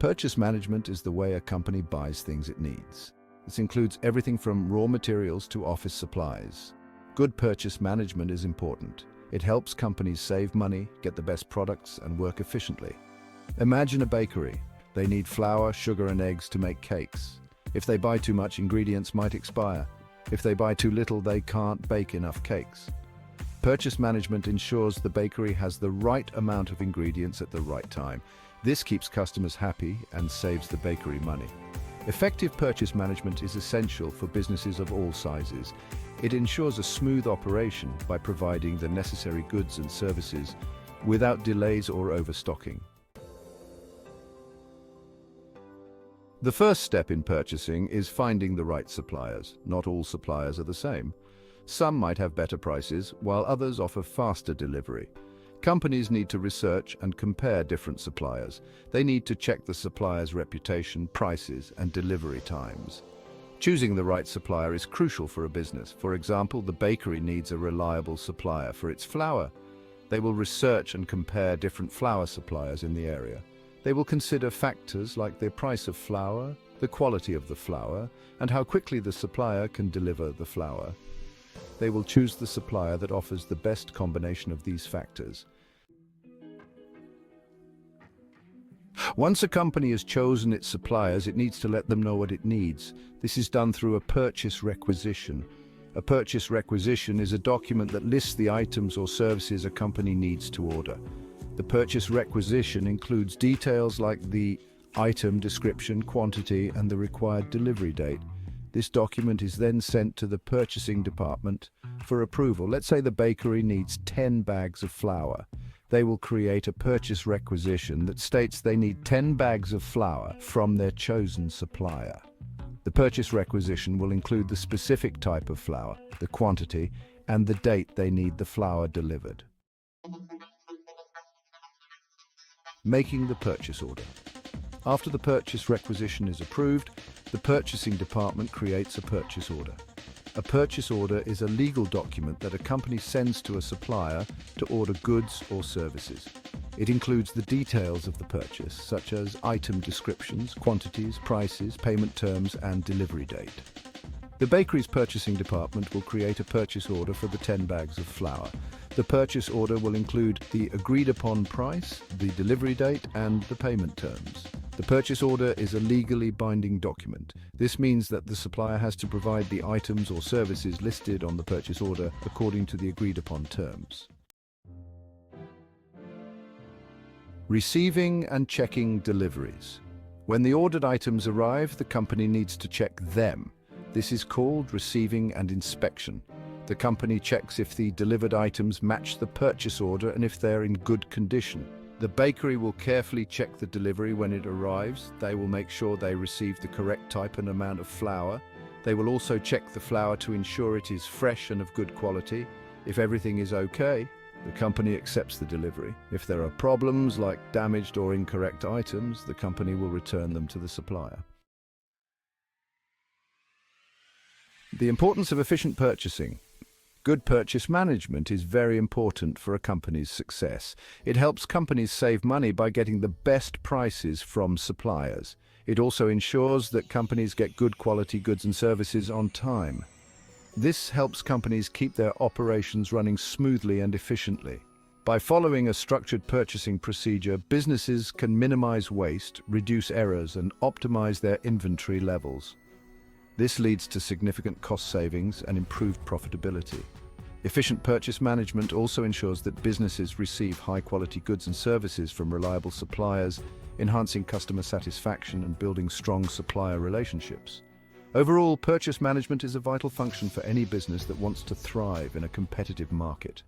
Purchase management is the way a company buys things it needs. This includes everything from raw materials to office supplies. Good purchase management is important. It helps companies save money, get the best products, and work efficiently. Imagine a bakery. They need flour, sugar, and eggs to make cakes. If they buy too much, ingredients might expire. If they buy too little, they can't bake enough cakes. Purchase management ensures the bakery has the right amount of ingredients at the right time. This keeps customers happy and saves the bakery money. Effective purchase management is essential for businesses of all sizes. It ensures a smooth operation by providing the necessary goods and services without delays or overstocking. The first step in purchasing is finding the right suppliers. Not all suppliers are the same. Some might have better prices, while others offer faster delivery. Companies need to research and compare different suppliers. They need to check the supplier's reputation, prices, and delivery times. Choosing the right supplier is crucial for a business. For example, the bakery needs a reliable supplier for its flour. They will research and compare different flour suppliers in the area. They will consider factors like the price of flour, the quality of the flour, and how quickly the supplier can deliver the flour. They will choose the supplier that offers the best combination of these factors. Once a company has chosen its suppliers, it needs to let them know what it needs. This is done through a purchase requisition. A purchase requisition is a document that lists the items or services a company needs to order. The purchase requisition includes details like the item description, quantity, and the required delivery date. This document is then sent to the purchasing department for approval. Let's say the bakery needs 10 bags of flour. They will create a purchase requisition that states they need 10 bags of flour from their chosen supplier. The purchase requisition will include the specific type of flour, the quantity, and the date they need the flour delivered. Making the purchase order. After the purchase requisition is approved, the purchasing department creates a purchase order. A purchase order is a legal document that a company sends to a supplier to order goods or services. It includes the details of the purchase, such as item descriptions, quantities, prices, payment terms, and delivery date. The bakery's purchasing department will create a purchase order for the 10 bags of flour. The purchase order will include the agreed-upon price, the delivery date, and the payment terms. The purchase order is a legally binding document. This means that the supplier has to provide the items or services listed on the purchase order according to the agreed-upon terms. Receiving and checking deliveries. When the ordered items arrive, the company needs to check them. This is called receiving and inspection. The company checks if the delivered items match the purchase order and if they're in good condition. The bakery will carefully check the delivery when it arrives. They will make sure they receive the correct type and amount of flour. They will also check the flour to ensure it is fresh and of good quality. If everything is okay, the company accepts the delivery. If there are problems like damaged or incorrect items, the company will return them to the supplier. The importance of efficient purchasing. Good purchase management is very important for a company's success. It helps companies save money by getting the best prices from suppliers. It also ensures that companies get good quality goods and services on time. This helps companies keep their operations running smoothly and efficiently. By following a structured purchasing procedure, businesses can minimize waste, reduce errors, and optimize their inventory levels. This leads to significant cost savings and improved profitability. Efficient purchase management also ensures that businesses receive high-quality goods and services from reliable suppliers, enhancing customer satisfaction and building strong supplier relationships. Overall, purchase management is a vital function for any business that wants to thrive in a competitive market.